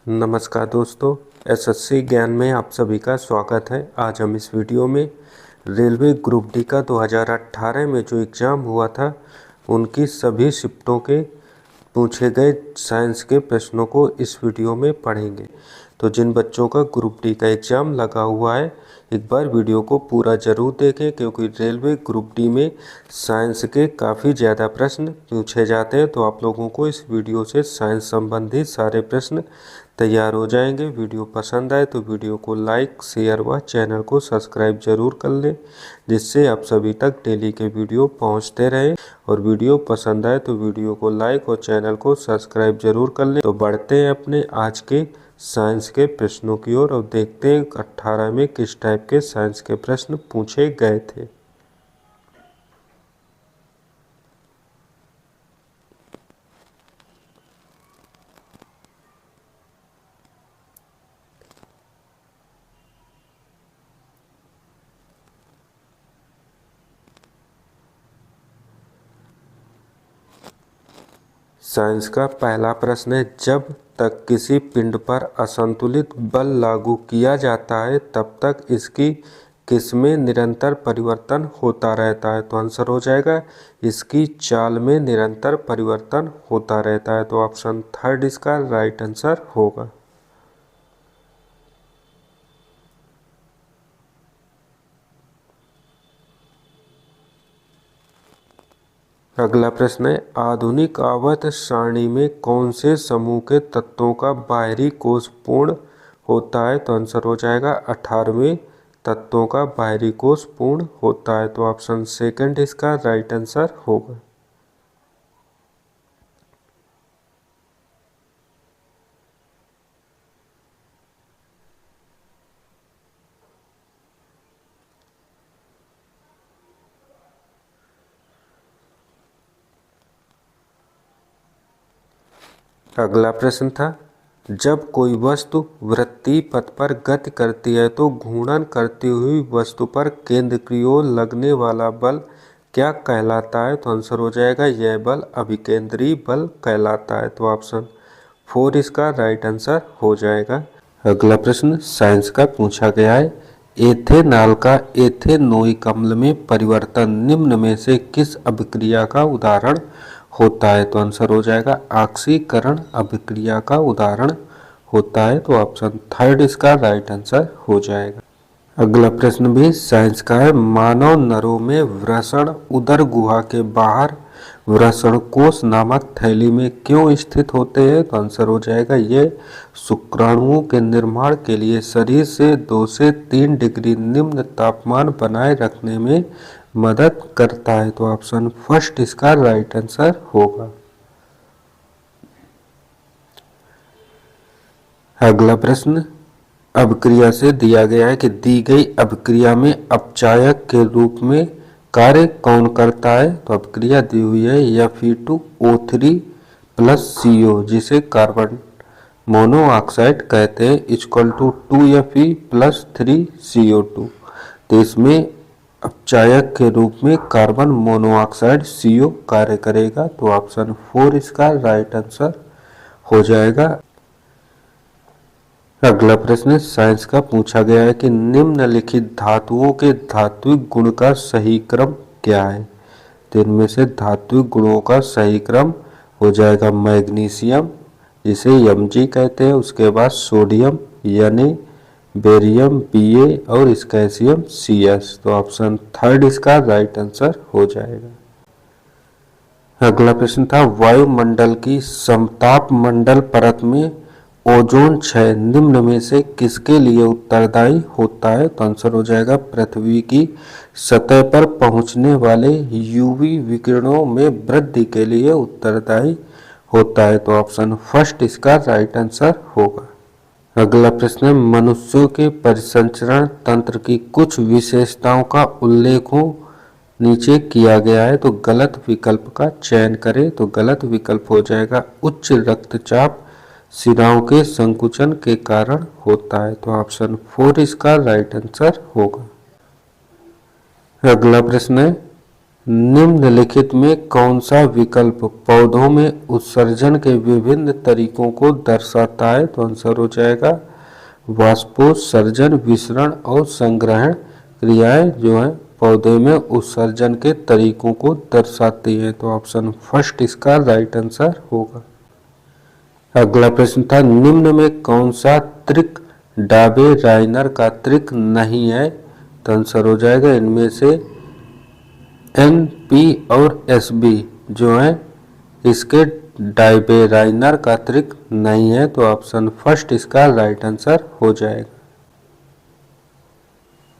नमस्कार दोस्तों, एसएससी ज्ञान में आप सभी का स्वागत है। आज हम इस वीडियो में रेलवे ग्रुप डी का 2018 में जो एग्ज़ाम हुआ था उनकी सभी शिफ्टों के पूछे गए साइंस के प्रश्नों को इस वीडियो में पढ़ेंगे। तो जिन बच्चों का ग्रुप डी का एग्ज़ाम लगा हुआ है, एक बार वीडियो को पूरा ज़रूर देखें, क्योंकि रेलवे ग्रुप डी में साइंस के काफ़ी ज़्यादा प्रश्न पूछे जाते हैं। तो आप लोगों को इस वीडियो से साइंस संबंधी सारे प्रश्न तैयार हो जाएंगे। वीडियो पसंद आए तो वीडियो को लाइक, शेयर व चैनल को सब्सक्राइब जरूर कर लें, जिससे आप सभी तक डेली के वीडियो पहुंचते रहे। और वीडियो पसंद आए तो वीडियो को लाइक और चैनल को सब्सक्राइब जरूर कर लें। तो बढ़ते हैं अपने आज के साइंस के प्रश्नों की ओर और देखते हैं 18 में किस टाइप के साइंस के प्रश्न पूछे गए थे। साइंस का पहला प्रश्न है, जब तक किसी पिंड पर असंतुलित बल लागू किया जाता है तब तक इसकी किसमें निरंतर परिवर्तन होता रहता है। तो आंसर हो जाएगा इसकी चाल में निरंतर परिवर्तन होता रहता है। तो ऑप्शन थर्ड इसका राइट आंसर होगा। अगला प्रश्न है, आधुनिक आवर्त सारणी में कौन से समूह के तत्वों का बाहरी कोष पूर्ण होता है। तो आंसर हो जाएगा 18वें तत्वों का बाहरी कोष पूर्ण होता है। तो ऑप्शन सेकंड इसका राइट आंसर होगा। अगला प्रश्न था, जब कोई वस्तु वृत्तीय पथ पर गति करती है तो घूर्णन करती हुई वस्तु पर केंद्र की ओर लगने वाला बल क्या कहलाता है। तो आंसर हो जाएगा यह बल अभिकेंद्री बल कहलाता है। तो ऑप्शन फोर इसका राइट आंसर हो जाएगा। अगला प्रश्न साइंस का पूछा गया है, एथेनॉल का एथेनोइक अम्ल में परिवर्तन निम्न में से किस अभिक्रिया का उदाहरण होता है। तो आंसर हो जाएगा ऑक्सीकरण अभिक्रिया का उदाहरण होता है। तो ऑप्शन थर्ड इसका राइट आंसर हो जाएगा। अगला प्रश्न भी साइंस का है, मानव नरों में वृषण उदर गुहा के बाहर वृषण कोश नामक थैली में क्यों स्थित होते हैं। तो आंसर हो जाएगा ये शुक्राणुओं के निर्माण के लिए शरीर से 2 से 3 डिग्री निम्न तापमान बनाए रखने में मदद करता है। तो ऑप्शन फर्स्ट इसका राइट आंसर होगा। अगला प्रश्न अभिक्रिया से दिया गया है कि दी गई अभिक्रिया में अपचायक के रूप में कार्य कौन करता है। तो अभिक्रिया दी हुई है Fe2O3 प्लस CO, जिसे कार्बन मोनोऑक्साइड कहते हैं, equal to 2Fe plus 3CO2। तो इसमें अपचायक के रूप में कार्बन मोनोऑक्साइड CO कार्य करेगा। तो ऑप्शन फोर इसका राइट आंसर हो जाएगा। अगला प्रश्न साइंस का पूछा गया है कि निम्नलिखित धातुओं के धात्विक गुण का सही क्रम क्या है। तो इनमें से धात्विक गुणों का सही क्रम हो जाएगा मैग्नीशियम, जिसे Mg कहते हैं, उसके बाद सोडियम यानी बेरियम Ba और स्कैसियम Cs। तो ऑप्शन थर्ड इसका राइट आंसर हो जाएगा। अगला प्रश्न था, वायुमंडल की समताप मंडल परत में ओजोन क्षय निम्न में से किसके लिए उत्तरदायी होता है। तो आंसर हो जाएगा पृथ्वी की सतह पर पहुंचने वाले यूवी विकिरणों में वृद्धि के लिए उत्तरदायी होता है। तो ऑप्शन फर्स्ट इसका राइट आंसर होगा। अगला प्रश्न है, मनुष्यों के परिसंचरण तंत्र की कुछ विशेषताओं का उल्लेख नीचे किया गया है। तो गलत विकल्प का चयन करें। तो गलत विकल्प हो जाएगा उच्च रक्तचाप शिराओं के संकुचन के कारण होता है। तो ऑप्शन फोर इसका राइट आंसर होगा। अगला प्रश्न है, निम्नलिखित में कौन सा विकल्प पौधों में उत्सर्जन के विभिन्न तरीकों को दर्शाता है? तो आंसर हो जाएगा वाष्पोत्सर्जन, विसरण और संग्रहण क्रियाएं जो है पौधे में उत्सर्जन के तरीकों को दर्शाती है। तो ऑप्शन फर्स्ट इसका राइट आंसर होगा। अगला प्रश्न था निम्न में कौन सा त्रिक डाबे राइनर का त्रिक नहीं है? तो आंसर हो जाएगा इनमें से एन, पी और एस बी जो है इसके डाइबेराइनर का त्रिक नहीं है। तो ऑप्शन फर्स्ट इसका राइट आंसर हो जाएगा।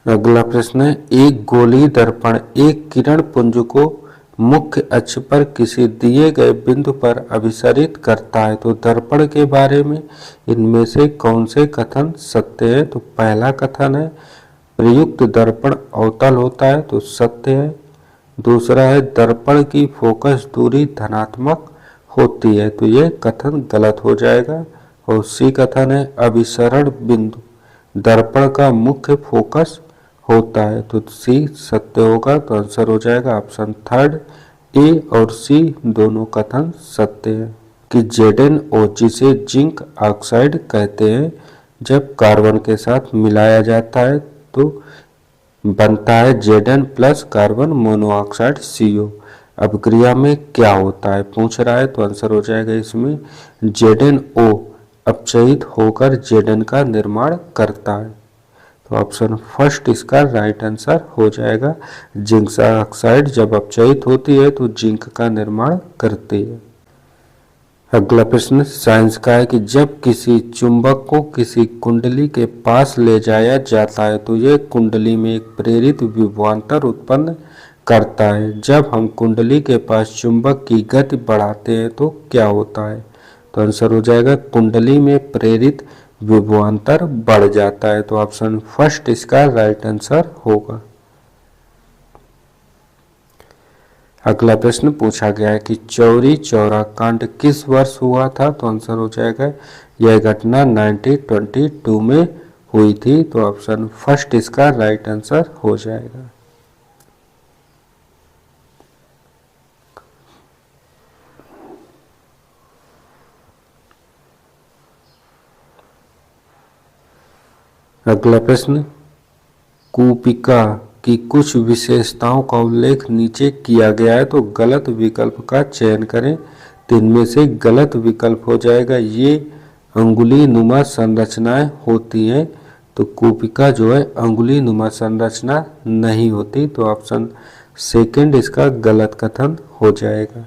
अगला प्रश्न है एक गोलीय दर्पण एक किरण पुंज को मुख्य अक्ष पर किसी दिए गए बिंदु पर अभिसारित करता है। तो दर्पण के बारे में इनमें से कौन से कथन सत्य है? तो पहला कथन है प्रयुक्त दर्पण अवतल होता है, तो सत्य है। दूसरा है दर्पण की फोकस दूरी धनात्मक होती है, तो ये कथन गलत हो जाएगा। और सी कथन है अभिसरण बिंदु दर्पण का मुख्य फोकस होता है, तो सी सत्य होगा। तो आंसर हो जाएगा ऑप्शन थर्ड, ए और सी दोनों कथन सत्य है। कि ZnO जिसे जिंक ऑक्साइड कहते हैं जब कार्बन के साथ मिलाया जाता है तो बनता है Zn plus carbon monoxide CO। अब क्रिया में क्या होता है पूछ रहा है, तो आंसर हो जाएगा इसमें ZnO अपचयित होकर Zn का निर्माण करता है। तो ऑप्शन फर्स्ट इसका राइट आंसर हो जाएगा। जिंक ऑक्साइड जब अपचयित होती है तो जिंक का निर्माण करती है। अगला प्रश्न साइंस का है कि जब किसी चुंबक को किसी कुंडली के पास ले जाया जाता है तो यह कुंडली में एक प्रेरित विभवांतर उत्पन्न करता है। जब हम कुंडली के पास चुंबक की गति बढ़ाते हैं तो क्या होता है? तो आंसर हो जाएगा कुंडली में प्रेरित विभवांतर बढ़ जाता है। तो ऑप्शन फर्स्ट इसका राइट आंसर होगा। अगला प्रश्न पूछा गया है कि चौरी चौरा कांड किस वर्ष हुआ था? तो आंसर हो जाएगा यह घटना 1922 में हुई थी। तो ऑप्शन फर्स्ट इसका राइट आंसर हो जाएगा। अगला प्रश्न कूपिका की कुछ विशेषताओं का उल्लेख नीचे किया गया है, तो गलत विकल्प का चयन करें। तो इनमें से गलत विकल्प हो जाएगा ये अंगुली नुमा संरचनाएं होती हैं, तो कूपिका जो है अंगुली नुमा संरचना नहीं होती। तो ऑप्शन सेकंड इसका गलत कथन हो जाएगा।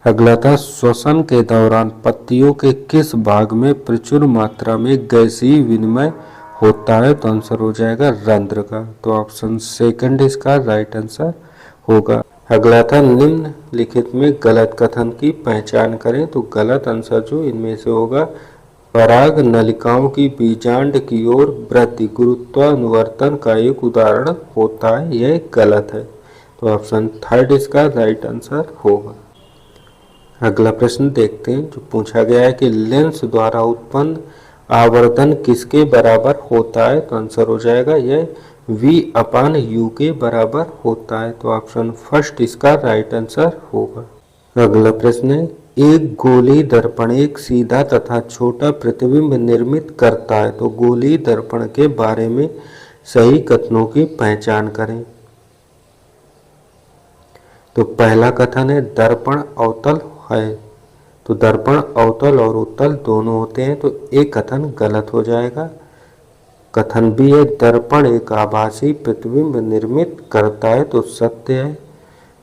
अगला था श्वसन के दौरान पत्तियों के किस भाग में प्रचुर मात्रा में गैसीय विनिमय होता है? तो आंसर हो जाएगा रंध्र का। तो ऑप्शन सेकंड इसका राइट आंसर होगा। अगला था निम्नलिखित में गलत कथन की पहचान करें। तो गलत आंसर जो इनमें से होगा पराग नलिकाओं की बीजांड की ओर वृद्धि गुरुत्वानुवर्तन का एक उदाहरण होता है, यह गलत है। तो ऑप्शन थर्ड इसका राइट आंसर होगा। अगला प्रश्न देखते हैं जो पूछा गया है कि लेंस द्वारा उत्पन्न आवर्धन किसके बराबर होता है? तो आंसर हो जाएगा यह V/U के बराबर होता है। तो ऑप्शन फर्स्ट इसका राइट आंसर होगा। अगला प्रश्न है एक गोलीय दर्पण एक सीधा तथा छोटा प्रतिबिंब निर्मित करता है, तो गोलीय दर्पण के बारे में सही कथनों की पहचान करें। तो पहला कथन है दर्पण अवतल है, तो दर्पण अवतल और उत्तल दोनों होते हैं, तो एक कथन गलत हो जाएगा। कथन बी है दर्पण एक आभासी प्रतिबिंब निर्मित करता है, तो सत्य है।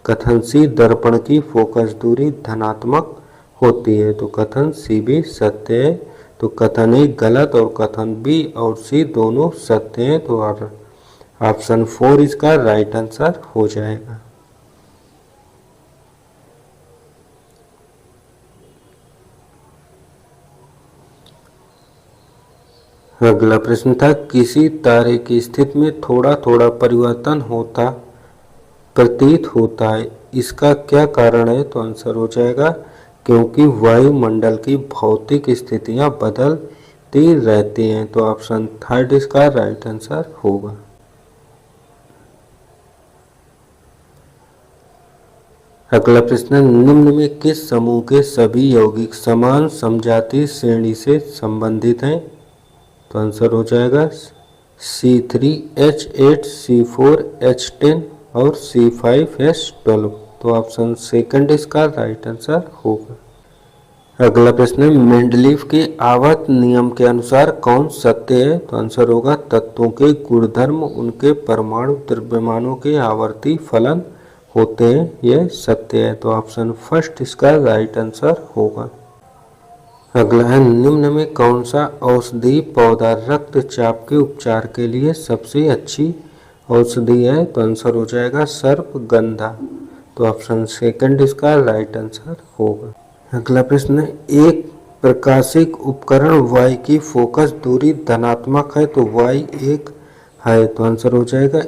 कथन सी दर्पण की फोकस दूरी धनात्मक होती है, तो कथन सी भी सत्य है। तो कथन ए गलत और कथन बी और सी दोनों सत्य हैं, तो ऑप्शन 4 इसका राइट आंसर हो जाएगा। अगला प्रश्न था किसी तारे की स्थिति में थोड़ा थोड़ा परिवर्तन होता प्रतीत होता है, इसका क्या कारण है? तो आंसर हो जाएगा क्योंकि वायुमंडल की भौतिक स्थितियां बदलती रहती हैं। तो ऑप्शन थर्ड इसका राइट आंसर होगा। अगला प्रश्न है, निम्न में किस समूह के सभी यौगिक समान समजातीय श्रेणी से संबंधित हैं? तो आंसर हो जाएगा C3H8 C4H10 और C5H12। तो ऑप्शन सेकंड इसका राइट आंसर होगा। अगला प्रश्न है, मेंडलीव के आवर्त नियम के अनुसार कौन सत्य है? तो आंसर होगा तत्वों के गुणधर्म उनके परमाणु द्रव्यमानों के आवर्ती फलन होते हैं, यह सत्य है। तो ऑप्शन फर्स्ट इसका राइट आंसर होगा। अगला है, निम्न में कौन सा औषधि पौधा रक्तचाप के उपचार के लिए सबसे अच्छी औषधि है? तो आंसर हो जाएगा सर्पगंधा। तो ऑप्शन सेकंड इसका राइट आंसर होगा। अगला प्रश्न है, एक प्रकाशिक उपकरण वाई की फोकस दूरी धनात्मक है तो वाई एक है। तो आंसर हो जाएगा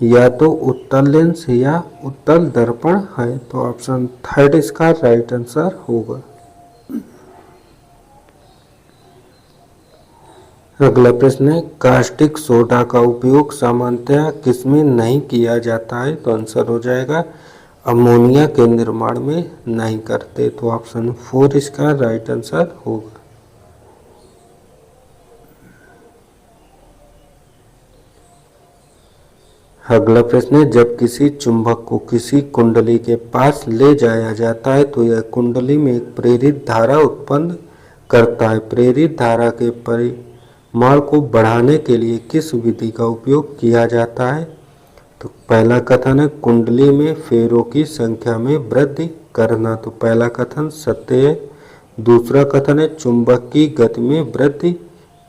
या तो उत्तल लेंस या उत्तल दर्पण है। तो ऑप्शन थर्ड इसका राइट आंसर होगा। अगला प्रश्न है, कास्टिक सोडा का उपयोग सामान्यतः किसमें नहीं किया जाता है? तो आंसर हो जाएगा अमोनिया के निर्माण में नहीं करते। तो ऑप्शन फोर इसका राइट आंसर होगा। अगला प्रश्न है, जब किसी चुंबक को किसी कुंडली के पास ले जाया जाता है तो यह कुंडली में एक प्रेरित धारा उत्पन्न करता है। प्रेरित धारा के परिमाण को बढ़ाने के लिए किस विधि का उपयोग किया जाता है? तो पहला कथन है कुंडली में फेरों की संख्या में वृद्धि करना। तो पहला कथन सत्य है। दूसरा कथन है चुंबक की गति में वृद्धि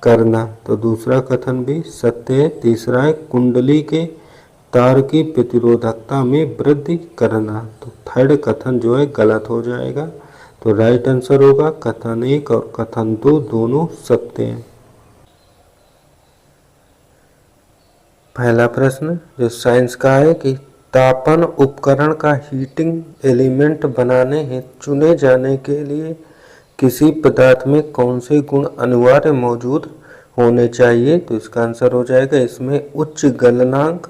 करना। तो दूसरा कथन भी सत्य है। तीसरा है कुंडली के तार की प्रतिरोधकता में वृद्धि करना। तो थर्ड कथन जो है गलत हो जाएगा। तो राइट आंसर होगा कथन एक और कथन दो दोनों सत्य हैं। पहला प्रश्न जो साइंस का है कि तापन उपकरण का हीटिंग एलिमेंट बनाने हेतु चुने जाने के लिए किसी पदार्थ में कौन से गुण अनिवार्य मौजूद होने चाहिए? तो इसका आंसर हो जाएगा इसमें उच्च गलनांक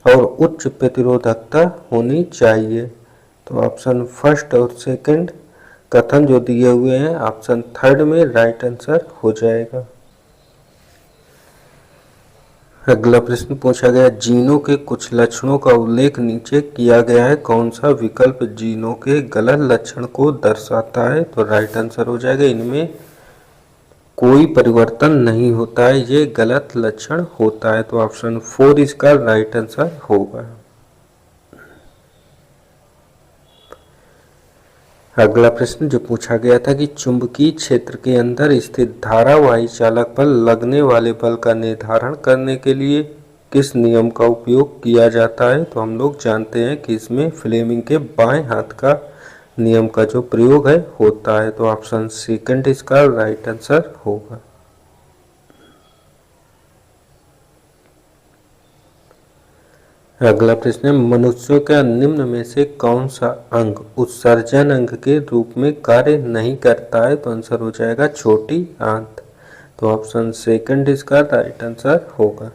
और उच्च प्रतिरोधकता होनी चाहिए। तो ऑप्शन फर्स्ट और सेकंड कथन जो दिए हुए हैं ऑप्शन थर्ड में राइट आंसर हो जाएगा। अगला प्रश्न पूछा गया, जीनों के कुछ लक्षणों का उल्लेख नीचे किया गया है, कौन सा विकल्प जीनों के गलत लक्षण को दर्शाता है? तो राइट आंसर हो जाएगा इनमें कोई परिवर्तन नहीं होता है, ये गलत लक्षण होता है। तो ऑप्शन फोर इसका राइट आंसर होगा। अगला प्रश्न जो पूछा गया था कि चुंबकीय क्षेत्र के अंदर स्थित धारावाही चालक पर लगने वाले बल का निर्धारण करने के लिए किस नियम का उपयोग किया जाता है? तो हम लोग जानते हैं कि इसमें फ्लेमिंग के बाएं हाथ का नियम का जो प्रयोग है होता है। तो ऑप्शन सेकंड इसका राइट आंसर होगा। अगला प्रश्न है, मनुष्यों का निम्न में से कौन सा अंग उत्सर्जन अंग के रूप में कार्य नहीं करता है? तो आंसर हो जाएगा छोटी आंत। तो ऑप्शन सेकंड इसका राइट आंसर होगा।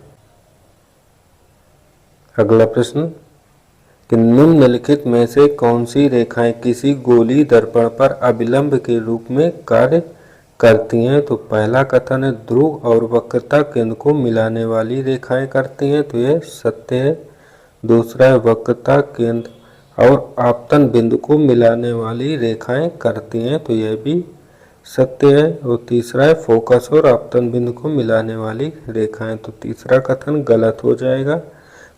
अगला प्रश्न कि निम्नलिखित में से कौन सी रेखाएं किसी गोली दर्पण पर अभिलंब के रूप में कार्य करती हैं? तो पहला कथन है ध्रुव और वक्रता केंद्र को मिलाने वाली रेखाएं करती हैं। तो यह सत्य है। दूसरा है वक्रता केंद्र और आपतन बिंदु को मिलाने वाली रेखाएं करती हैं। तो यह भी सत्य है। और तीसरा है फोकस और आपतन बिंदु को मिलाने वाली रेखाएं। तो तीसरा कथन गलत हो जाएगा।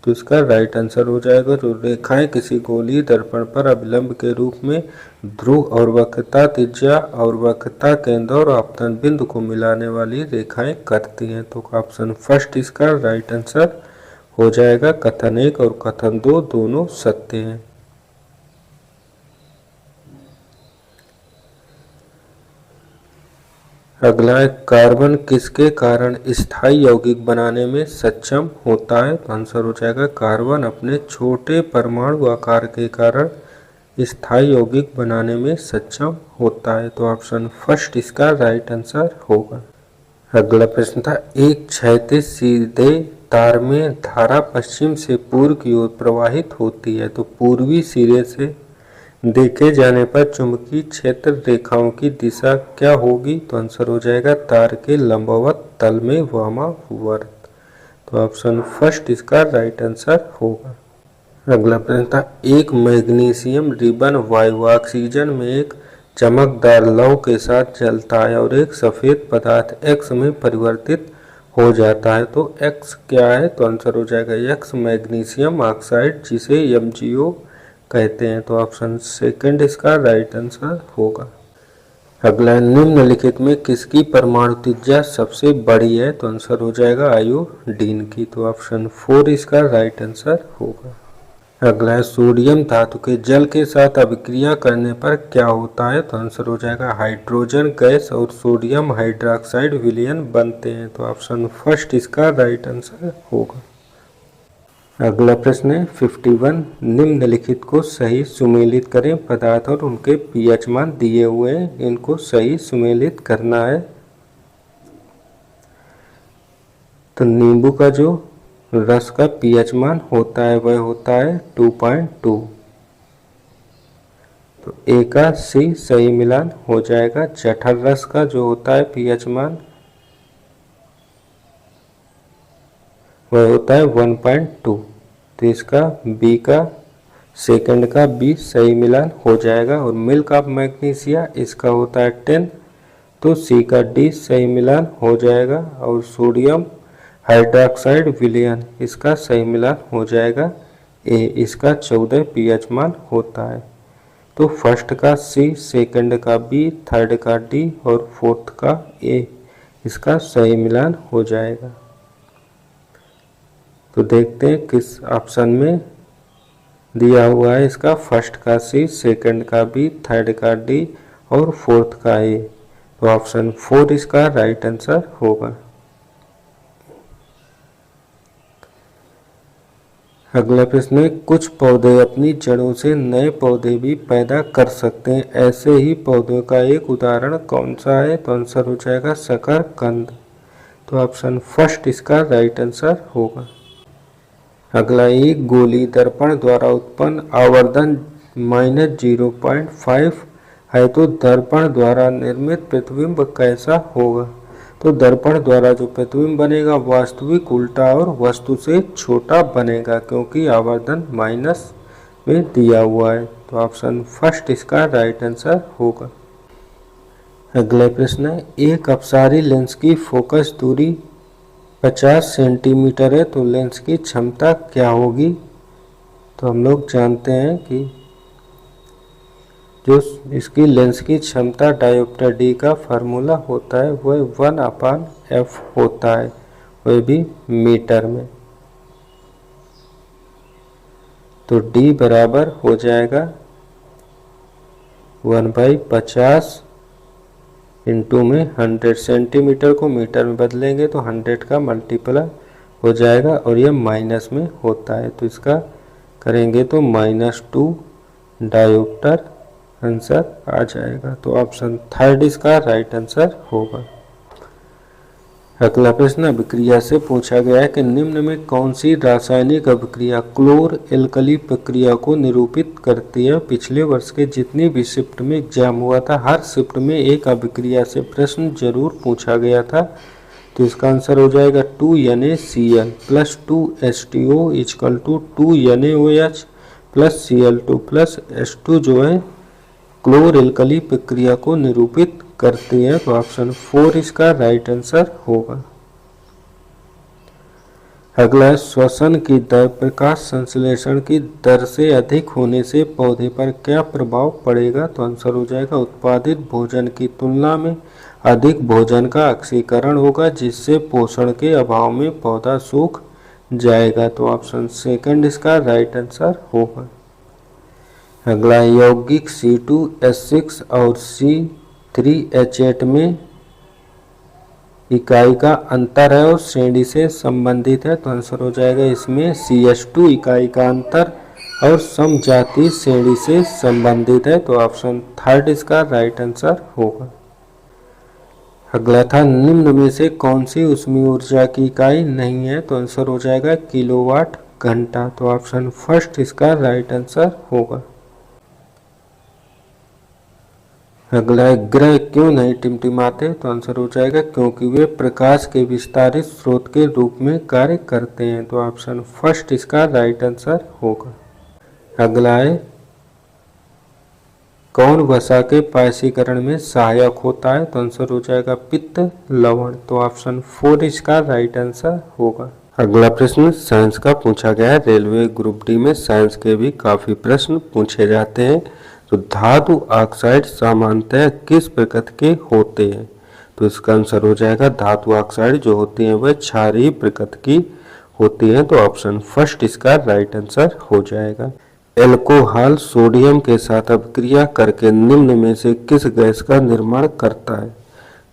तो इसका राइट आंसर हो जाएगा जो रेखाएं किसी गोलीय दर्पण पर अभिलंब के रूप में ध्रुव और वक्रता त्रिज्या और वक्रता केंद्र और आपतन बिंदु को मिलाने वाली रेखाएं करती हैं। तो ऑप्शन फर्स्ट इसका राइट आंसर हो जाएगा। कथन एक और कथन दो दोनों सत्य हैं। अगला है कार्बन किसके कारण स्थायी यौगिक बनाने में सक्षम होता है? तो आंसर हो जाएगा कार्बन अपने छोटे परमाणु आकार के कारण स्थायी यौगिक बनाने में सक्षम होता है। तो ऑप्शन फर्स्ट इसका राइट आंसर होगा। अगला प्रश्न था एक क्षैतिज सीधे तार में धारा पश्चिम से पूर्व की ओर प्रवाहित होती है। तो पूर्वी सिरे से देखे जाने पर चुंबकीय क्षेत्र रेखाओं की दिशा क्या होगी? तो आंसर हो जाएगा तार के लंबवत तल में वामावर्त। तो ऑप्शन फर्स्ट इसका राइट आंसर होगा। अगला प्रश्न था, एक मैग्नीशियम रिबन वायु ऑक्सीजन में एक चमकदार लौह के साथ जलता है और एक सफेद पदार्थ एक्स में परिवर्तित हो जाता है। तो एक्स क्या है? तो आंसर हो जाएगा एक्स मैग्नीशियम ऑक्साइड, जिसे MgO कहते हैं। तो ऑप्शन सेकंड इसका राइट आंसर होगा। अगला, निम्नलिखित में किसकी परमाणु त्रिज्या सबसे बड़ी है? तो आंसर हो जाएगा आयोडीन की। तो ऑप्शन 4 इसका राइट आंसर होगा। अगला है, सोडियम धातु के जल के साथ अभिक्रिया करने पर क्या होता है? तो आंसर हो जाएगा हाइड्रोजन गैस और सोडियम हाइड्रोक्साइड विलयन बनते हैं। तो ऑप्शन फर्स्ट इसका राइट आंसर होगा। अगला प्रश्न है 51, निम्नलिखित को सही सुमेलित करें। पदार्थ और उनके pH मान दिए हुए हैं, इनको सही सुमेलित करना है। तो नींबू का जो रस का pH मान होता है वह होता है 2.2। तो A का C सही मिलान हो जाएगा। जठर रस का जो होता है pH मान वह होता है 1.2। तो इसका B का सेकंड का B सही मिलान हो जाएगा। और मिल्क ऑफ मैग्नीशिया इसका होता है 10। तो C का D सही मिलान हो जाएगा। और सोडियम हाइड्रोक्साइड विलयन इसका सही मिलान हो जाएगा A। इसका 14 pH मान होता है। तो फर्स्ट का C, सेकंड का B, थर्ड का D और फोर्थ का A इसका सही मिलान हो जाएगा। तो देखते हैं किस ऑप्शन में दिया हुआ है। इसका फर्स्ट का C, सेकंड का B, थर्ड का D और फोर्थ का A। तो ऑप्शन 4 इसका राइट आंसर होगा। अगला प्रश्न है, कुछ पौधे अपनी जड़ों से नए पौधे भी पैदा कर सकते हैं, ऐसे ही पौधों का एक उदाहरण कौन सा है? तो आंसर हो जाएगा शकरकंद। तो ऑप्शन फर्स्ट इसका राइट आंसर होगा। अगला, एक गोली दर्पण द्वारा उत्पन्न आवर्धन -0.5 है, तो दर्पण द्वारा निर्मित प्रतिबिंब कैसा होगा? तो दर्पण द्वारा जो प्रतिबिंब बनेगा वास्तविक उल्टा और वस्तु से छोटा बनेगा, क्योंकि आवर्धन माइनस में दिया हुआ है। तो ऑप्शन फर्स्ट इसका राइट आंसर होगा। अगला प्रश्न है, एक अपसारी लेंस की फोकस दूरी 50 सेंटीमीटर है, तो लेंस की क्षमता क्या होगी? तो हम लोग जानते हैं कि जो इसकी लेंस की क्षमता डायोप्टर D का फार्मूला होता है वह 1/f होता है, वह भी मीटर में। तो D बराबर हो जाएगा 1/50 इंटू में 100। सेंटीमीटर को मीटर में बदलेंगे तो 100 का मल्टीप्लाई हो जाएगा और यह माइनस में होता है। तो इसका करेंगे तो -2 डायोप्टर आंसर आ जाएगा। तो ऑप्शन थर्ड इसका राइट आंसर होगा। अगला प्रश्न अभिक्रिया से पूछा गया है कि निम्न में कौन सी रासायनिक अभिक्रिया क्लोर एल्कली प्रक्रिया को निरूपित करती है? पिछले वर्ष के जितनी भी शिफ्ट में एग्जाम हुआ था, हर शिफ्ट में एक अभिक्रिया से प्रश्न जरूर पूछा गया था। तो इसका आंसर हो जाएगा 2NaCl plus 2H2O equal to 2NaOH plus Cl2 plus H2 जो है क्लोर एल्कली प्रक्रिया को निरूपित करती है। तो ऑप्शन 4 इसका राइट आंसर होगा। अगला, श्वसन की दर प्रकाश संश्लेषण की दर से अधिक होने से पौधे पर क्या प्रभाव पड़ेगा? तो आंसर हो जाएगा उत्पादित भोजन की तुलना में अधिक भोजन का ऑक्सीकरण होगा, जिससे पोषण के अभाव में पौधा सूख जाएगा। तो ऑप्शन सेकंड इसका राइट आंसर होगा। अगला, यौगिक C2H6 और C3H8 में इकाई का अंतर है और श्रेणी से संबंधित है। तो आंसर हो जाएगा इसमें CH2 इकाई का अंतर और समजातीय श्रेणी से संबंधित है। तो ऑप्शन थर्ड इसका राइट आंसर होगा। अगला था, निम्न में से कौन सी ऊष्मीय ऊर्जा की इकाई नहीं है? तो आंसर हो जाएगा किलोवाट घंटा। तो ऑप्शन फर्स्ट इसका राइट आंसर होगा। अगला है ग्रह क्यों नहीं टिमटिमाते, तो आंसर हो जाएगा क्योंकि वे प्रकाश के विस्तारित स्रोत के रूप में कार्य करते हैं। तो ऑप्शन फर्स्ट इसका राइट आंसर होगा। अगला है कौन वसा के पायसीकरण में सहायक होता है, तो आंसर हो जाएगा पित्त लवण। तो ऑप्शन 4 इसका राइट आंसर होगा। अगला प्रश्न साइंस का पूछा गया है। रेलवे ग्रुप डी में साइंस के भी काफी प्रश्न पूछे जाते हैं। तो धातु ऑक्साइड सामान्यतः किस प्रकृति के होते हैं, तो इसका आंसर हो जाएगा धातु ऑक्साइड जो होती हैं वह क्षारीय प्रकृति की होती हैं। तो ऑप्शन फर्स्ट इसका राइट आंसर हो जाएगा। एल्कोहल सोडियम के साथ अभिक्रिया करके निम्न में से किस गैस का निर्माण करता है,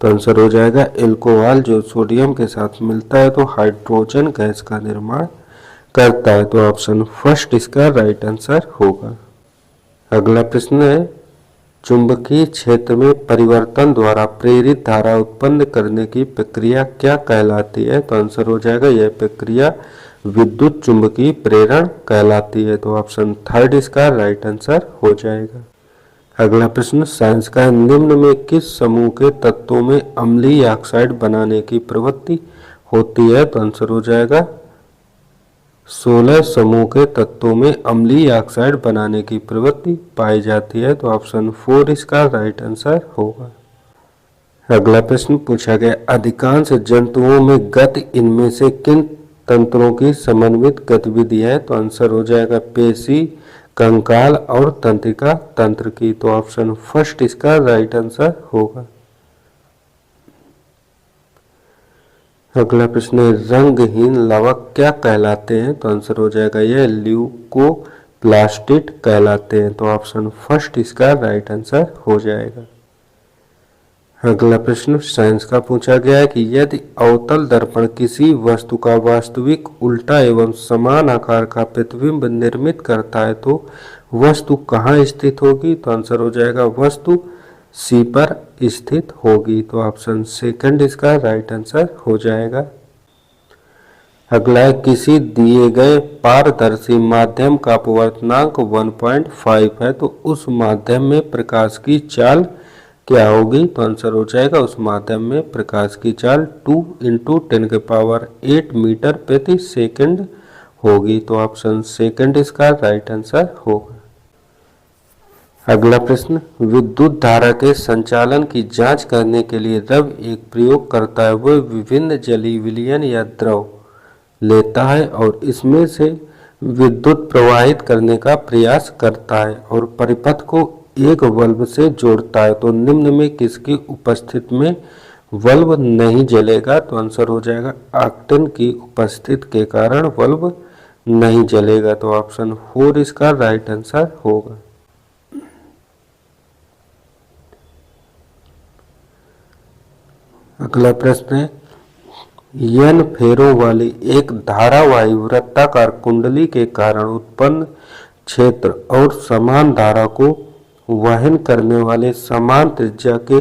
तो आंसर हो जाएगा एल्कोहल जो सोडियम के साथ मिलता है तो हाइड्रोजन गैस का निर्माण करता है। तो ऑप्शन फर्स्ट इसका राइट आंसर होगा। अगला प्रश्न है चुंबकीय क्षेत्र में परिवर्तन द्वारा प्रेरित धारा उत्पन्न करने की प्रक्रिया क्या कहलाती है, तो आंसर हो जाएगा यह प्रक्रिया विद्युत चुंबकीय प्रेरण कहलाती है। तो ऑप्शन थर्ड इसका राइट आंसर हो जाएगा। अगला प्रश्न साइंस का निम्न में किस समूह के तत्वों में अम्लीय ऑक्साइड बनाने की प्रवृत्ति होती है, तो आंसर हो जाएगा 16 समूह के तत्वों में अम्लीय ऑक्साइड बनाने की प्रवृत्ति पाई जाती है। तो ऑप्शन 4 इसका राइट आंसर होगा। अगला प्रश्न पूछा गया अधिकांश जंतुओं में गति इनमें से किन तंत्रों की समन्वित गतिविधि है, तो आंसर हो जाएगा पेशी, कंकाल और तंत्रिका तंत्र की। तो ऑप्शन फर्स्ट इसका राइट आंसर होगा। अगला प्रश्न है रंगहीन लवक क्या कहलाते हैं, तो आंसर हो जाएगा यह ल्यूकोप्लास्टिड कहलाते हैं। तो ऑप्शन फर्स्ट इसका राइट आंसर हो जाएगा। अगला प्रश्न साइंस का पूछा गया है कि यदि अवतल दर्पण किसी वस्तु का वास्तविक उल्टा एवं समान आकार का प्रतिबिंब निर्मित करता है तो वस्तु कहाँ स्थित होगी, तो आंसर हो जाएगा वस्तु सी पर स्थित होगी। तो ऑप्शन सेकंड इसका राइट आंसर हो जाएगा। अगला है किसी दिए गए पारदर्शी माध्यम का अपवर्तनांक 1.5 है तो उस माध्यम में प्रकाश की चाल क्या होगी, तो आंसर हो जाएगा उस माध्यम में प्रकाश की चाल 2 × 10⁸ मीटर प्रति सेकंड होगी। तो ऑप्शन सेकंड इसका राइट आंसर होगा। अगला प्रश्न विद्युत धारा के संचालन की जांच करने के लिए द्रव्य एक प्रयोग करता है वह विभिन्न जलीय विलयन या द्रव लेता है और इसमें से विद्युत प्रवाहित करने का प्रयास करता है और परिपथ को एक बल्ब से जोड़ता है। तो निम्न में किसकी उपस्थिति में बल्ब नहीं जलेगा, तो आंसर हो जाएगा ऑक्टेन की उपस्थिति के कारण बल्ब नहीं जलेगा। तो ऑप्शन 4 इसका राइट आंसर होगा। अगला प्रश्न है n फेरों वाली एक धारावाही वृत्ताकार कुंडली के कारण उत्पन्न क्षेत्र और समान धारा को वहन करने वाले समान त्रिज्या के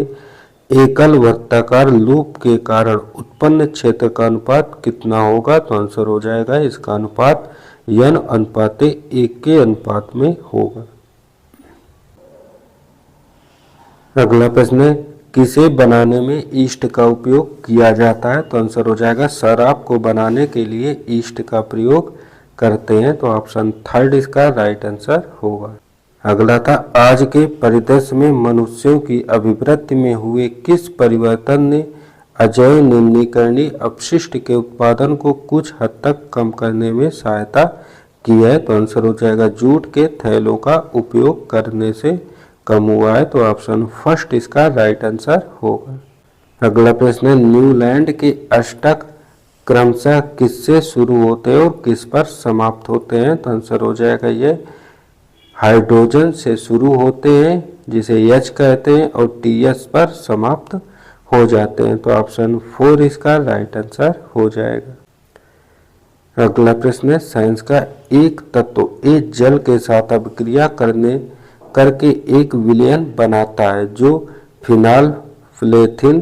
एकल वृत्ताकार लूप के कारण उत्पन्न क्षेत्र का अनुपात कितना होगा, तो आंसर हो जाएगा इसका अनुपात n/1 के अनुपात में होगा। अगला प्रश्न है किसे बनाने में ईस्ट का उपयोग किया जाता है, तो आंसर हो जाएगा शराब को बनाने के लिए ईस्ट का प्रयोग करते हैं। तो ऑप्शन थर्ड इसका राइट आंसर होगा। अगला था आज के परिदृश्य में मनुष्यों की अभिवृद्धि में हुए किस परिवर्तन ने अजैव निम्नीकरणीय अपशिष्ट के उत्पादन को कुछ हद तक कम करने में सहायता की है, तो आंसर हो जाएगा जूट के थैलों का उपयोग करने से कम हुआ है। तो ऑप्शन फर्स्ट इसका राइट आंसर होगा। अगला प्रश्न है न्यूलैंड के अष्टक क्रमशः किससे शुरू होते हैं और किस पर समाप्त होते हैं, तो आंसर हो जाएगा ये हाइड्रोजन से शुरू होते हैं जिसे H कहते हैं और TS पर समाप्त हो जाते हैं। तो ऑप्शन 4 इसका राइट आंसर हो जाएगा। अगला प्रश्न है साइंस का एक तत्व A जल के साथ अभिक्रिया करके एक विलयन बनाता है जो फिनाल्फ्थेलिन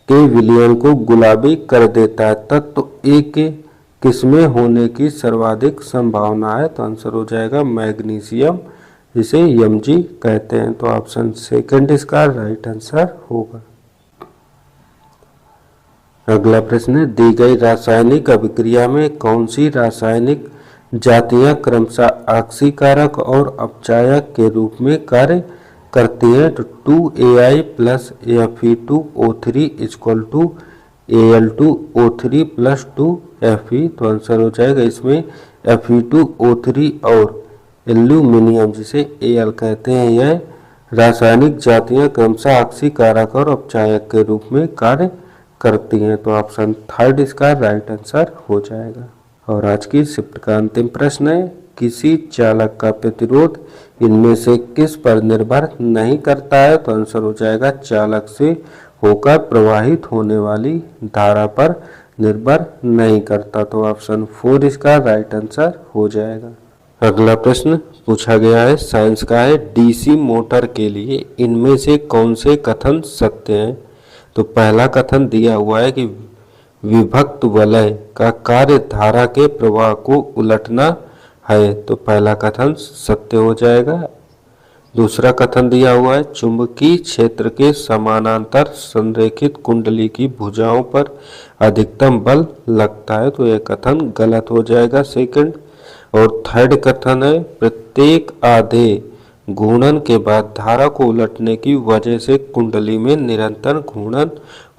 के विलयन को गुलाबी कर देता है। तत्व A के किसमें होने की सर्वाधिक संभावना है, तो आंसर हो जाएगा मैग्नीशियम जिसे Mg कहते हैं। तो ऑप्शन सेकंड इसका राइट आंसर होगा। अगला प्रश्न है, दी गई रासायनिक अभिक्रिया में कौन सी रासायनिक जातियां क्रमशः ऑक्सीकारक और अपचायक के रूप में कार्य करती है? तो 2Ai plus Fe2O3 equal to Al2O3 plus 2Fe। तो आंसर हो जाएगा इसमें Fe2O3 और एल्यूमिनियम जिसे Al कहते हैं, यह रासायनिक जातियां क्रमशः ऑक्सीकारक और अपचायक के रूप में कार्य करती हैं। तो ऑप्शन थर्ड इसका राइट आंसर हो जाएगा। और आज की शिफ्ट का अंतिम प्रश्न है, किसी चालक का प्रतिरोध इनमें से किस पर निर्भर नहीं करता है? तो आंसर हो जाएगा चालक से होकर प्रवाहित होने वाली धारा पर निर्भर नहीं करता। तो ऑप्शन फोर इसका राइट आंसर हो जाएगा। अगला प्रश्न पूछा गया है, साइंस का है, डीसी मोटर के लिए इनमें से कौन से कथन सत्य हैं? तो पहला कथन दिया हुआ है कि विभक्त वलय का कार्य धारा के प्रवाह को उलटना है। तो पहला कथन सत्य हो जाएगा। दूसरा कथन दिया हुआ है, चुंबकीय क्षेत्र के समानांतर संरेखित कुंडली की भुजाओं पर अधिकतम बल लगता है। तो यह कथन गलत हो जाएगा सेकंड। और थर्ड कथन है, प्रत्येक आधे घूर्णन के बाद धारा को उलटने की वजह से कुंडली में निरंतर घूर्णन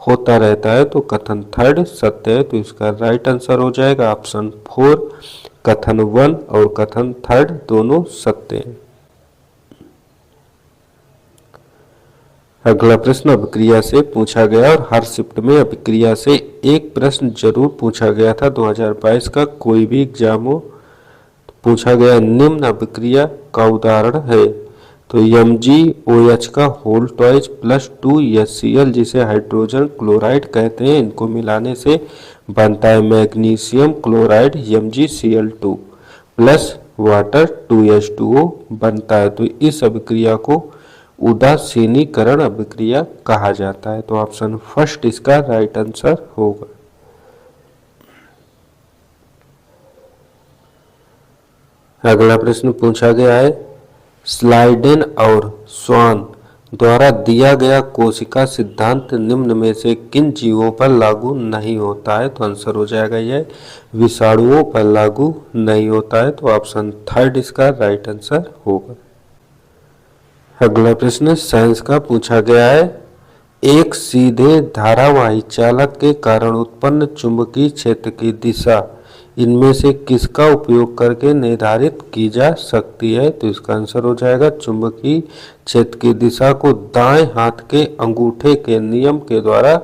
होता रहता है। तो कथन थर्ड सत्य है। तो इसका राइट आंसर हो जाएगा ऑप्शन फोर। कथन वन और कथन थर्ड दोनों सत्य हैं। अगला प्रश्न अभिक्रिया से पूछा गया और हर शिफ्ट में अभिक्रिया से एक प्रश्न जरूर पूछा गया था। 2022 का कोई भी एग्जाम हो पूछा गया, निम्न अभिक्रिया का उदाहरण है? तो MgOH का होल ट्वाइस प्लस 2HCl जिसे हाइड्रोजन क्लोराइड कहते हैं, इनको मिलाने से बनता है magnesium chloride MgCl2 plus water 2H2O बनता है। तो इस अभिक्रिया को उदासीनीकरण अभिक्रिया कहा जाता है। तो ऑप्शन फर्स्ट इसका राइट आंसर होगा। अगला प्रश्न पूछा गया है, स्लाइडेन और स्वान द्वारा दिया गया कोशिका सिद्धांत निम्न में से किन जीवों पर लागू नहीं होता है? तो आंसर हो जाएगा यह विषाणुओं पर लागू नहीं होता है। तो ऑप्शन थर्ड इसका राइट आंसर होगा। अगला प्रश्न साइंस का पूछा गया है, एक सीधे धारावाही चालक के कारण उत्पन्न चुंबकीय क्षेत्र की दिशा इनमें से किसका उपयोग करके निर्धारित की जा सकती है? तो इसका आंसर हो जाएगा चुंबकीय क्षेत्र की दिशा को दाएं हाथ के अंगूठे के नियम के द्वारा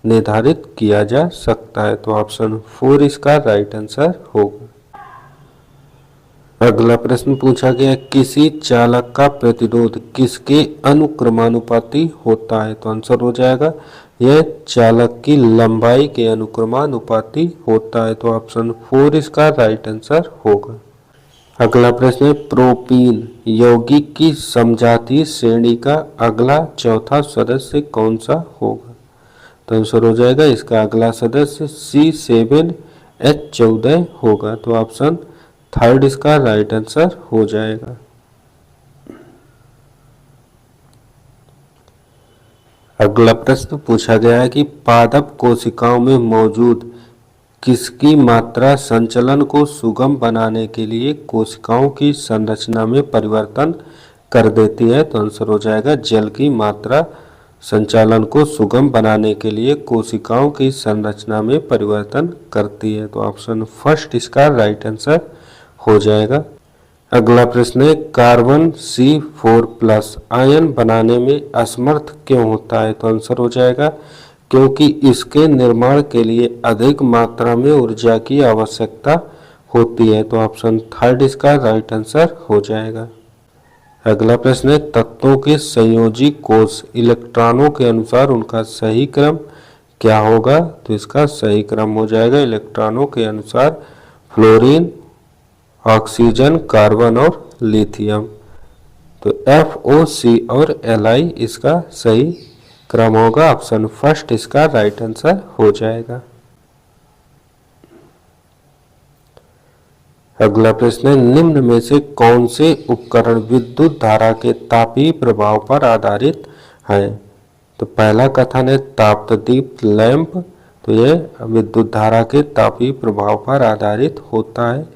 निर्धारित किया जा सकता है। तो ऑप्शन फोर इसका राइट आंसर होगा। अगला प्रश्न पूछा गया, किसी चालक का प्रतिरोध किसके अनुक्रमानुपाती होता है? तो आंसर हो जाएगा यह चालक की लंबाई के अनुक्रमानुपाती होता है। तो ऑप्शन फोर इसका राइट आंसर होगा। अगला प्रश्न है, प्रोपीन यौगिक की समजातीय श्रेणी का अगला चौथा सदस्य कौन सा होगा? तो आंसर हो जाएगा इसका अगला सदस्य C7H14 होगा। तो ऑप्शन थर्ड इसका राइट आंसर हो जाएगा। अगला प्रश्न पूछा गया है कि पादप कोशिकाओं में मौजूद किसकी मात्रा संचलन को सुगम बनाने के लिए कोशिकाओं की संरचना में परिवर्तन कर देती है? तो आंसर हो जाएगा जल की मात्रा संचालन को सुगम बनाने के लिए कोशिकाओं की संरचना में परिवर्तन करती है। तो ऑप्शन फर्स्ट इसका राइट आंसर हो जाएगा। अगला प्रश्न है, कार्बन C4+ आयन बनाने में असमर्थ क्यों होता है? तो आंसर हो जाएगा क्योंकि इसके निर्माण के लिए अधिक मात्रा में ऊर्जा की आवश्यकता होती है। तो ऑप्शन थर्ड इसका राइट आंसर हो जाएगा। अगला प्रश्न है, तत्वों के संयोजी कोष इलेक्ट्रॉनों के अनुसार उनका सही क्रम क्या होगा? तो इसका सही क्रम हो जाएगा इलेक्ट्रॉनों के अनुसार फ्लोरीन, ऑक्सीजन, कार्बन और लिथियम। तो FOC और Li इसका सही क्रम होगा। ऑप्शन फर्स्ट इसका राइट आंसर हो जाएगा। अगला प्रश्न है, निम्न में से कौन से उपकरण विद्युत धारा के तापीय प्रभाव पर आधारित है? तो पहला कथन है तापदीप लैंप, तो यह विद्युत धारा के तापीय प्रभाव पर आधारित होता है।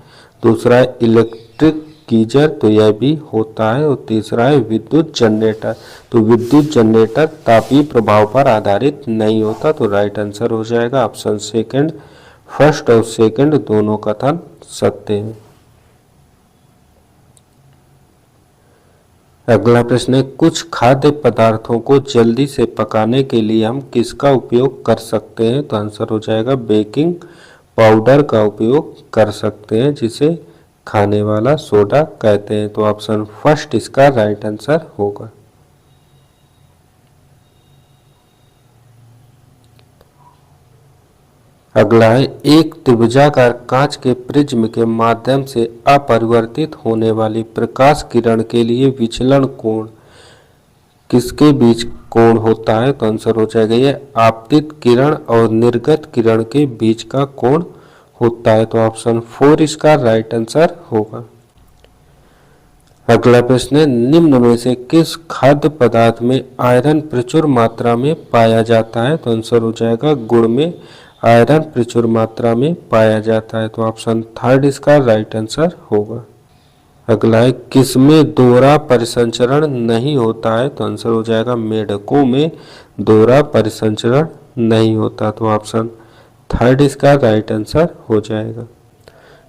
दूसरा है इलेक्ट्रिक गीजर, तो यह भी होता है। और तीसरा है विद्युत जनरेटर, तो विद्युत जनरेटर तापीय प्रभाव पर आधारित नहीं होता। तो राइट आंसर हो जाएगा ऑप्शन सेकंड। फर्स्ट और सेकंड दोनों कथन सत्य हैं। अगला प्रश्न है, कुछ खाद्य पदार्थों को जल्दी से पकाने के लिए हम किसका उपयोग कर सकते हैं? तो आंसर हो जाएगा बेकिंग पाउडर का उपयोग कर सकते हैं, जिसे खाने वाला सोडा कहते हैं। तो ऑप्शन फर्स्ट इसका राइट आंसर होगा। अगला है, एक त्रिभुजाकार कांच के प्रिज्म के माध्यम से अपरिवर्तित होने वाली प्रकाश किरण के लिए विचलन कोण किसके बीच कोण होता है? तो आंसर हो जाएगा ये आपतित किरण और निर्गत किरण के बीच का कोण होता है। तो ऑप्शन 4 इसका राइट आंसर होगा। अगला प्रश्न है, निम्न में से किस खाद्य पदार्थ में आयरन प्रचुर मात्रा में पाया जाता है? तो आंसर हो जाएगा गुड़ में आयरन प्रचुर मात्रा में पाया जाता है। तो ऑप्शन थर्ड इसका राइट आंसर होगा। अगला है, किसमें दोहरा परिसंचरण नहीं होता है? तो आंसर हो जाएगा मेढकों में दोहरा परिसंचरण नहीं होता। तो ऑप्शन थर्ड इसका राइट आंसर हो जाएगा।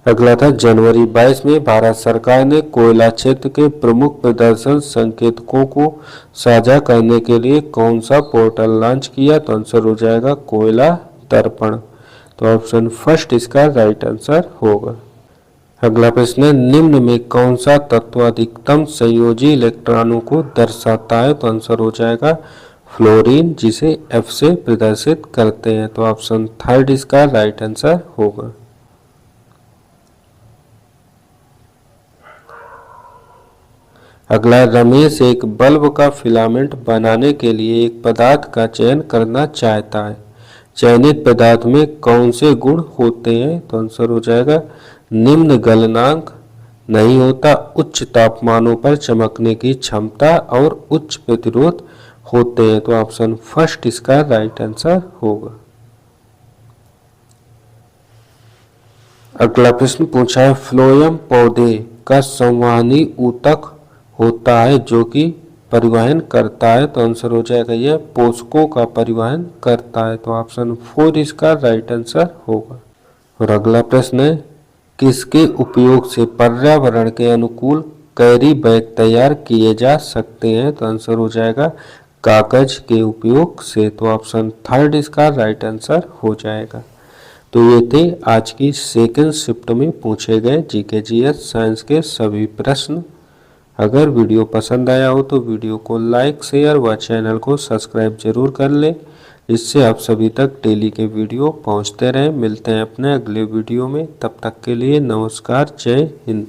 अगला था, जनवरी 22 में भारत सरकार ने कोयला क्षेत्र के प्रमुख प्रदर्शन संकेतकों को साझा करने के लिए कौन सा पोर्टल लॉन्च किया? तो आंसर हो जाएगा कोयला दर्पण। तो ऑप्शन फर्स्ट इसका राइट आंसर होगा। अगला प्रश्न है, निम्न में कौन सा तत्व अधिकतम संयोजी इलेक्ट्रॉनों को दर्शाता है? तो आंसर हो जाएगा फ्लोरीन, जिसे F से प्रदर्शित करते हैं। तो ऑप्शन थर्ड इसका राइट आंसर होगा। अगला, रमेश एक बल्ब का फिलामेंट बनाने के लिए एक पदार्थ का चयन करना चाहता है। चयनित पदार्थ में कौन से गुण होते हैं? तो आंसर हो जाएगा निम्न गलनांक नहीं होता, उच्च तापमानों पर चमकने की क्षमता और उच्च प्रतिरोध होते हैं। तो ऑप्शन फर्स्ट इसका राइट आंसर होगा। अगला प्रश्न पूछा है, फ्लोएम पौधे का संवहनी ऊतक होता है जो कि परिवहन करता है। तो आंसर हो जाएगा यह पोषकों का परिवहन करता है। तो ऑप्शन 4 इसका राइट आंसर होगा। और अगला प्रश्न है, किसके उपयोग से पर्यावरण के अनुकूल कैरी बैग तैयार किए जा सकते हैं? तो आंसर हो जाएगा कागज के उपयोग से। तो ऑप्शन थर्ड इसका राइट आंसर हो जाएगा। तो ये थे आज की सेकंड शिफ्ट में पूछे गए जीके जीएस साइंस के सभी प्रश्न। अगर वीडियो पसंद आया हो तो वीडियो को लाइक शेयर व चैनल को सब्सक्राइब जरूर कर लें, इससे आप सभी तक डेली के वीडियो पहुंचते रहें। मिलते हैं अपने अगले वीडियो में, तब तक के लिए नमस्कार, जय हिंद।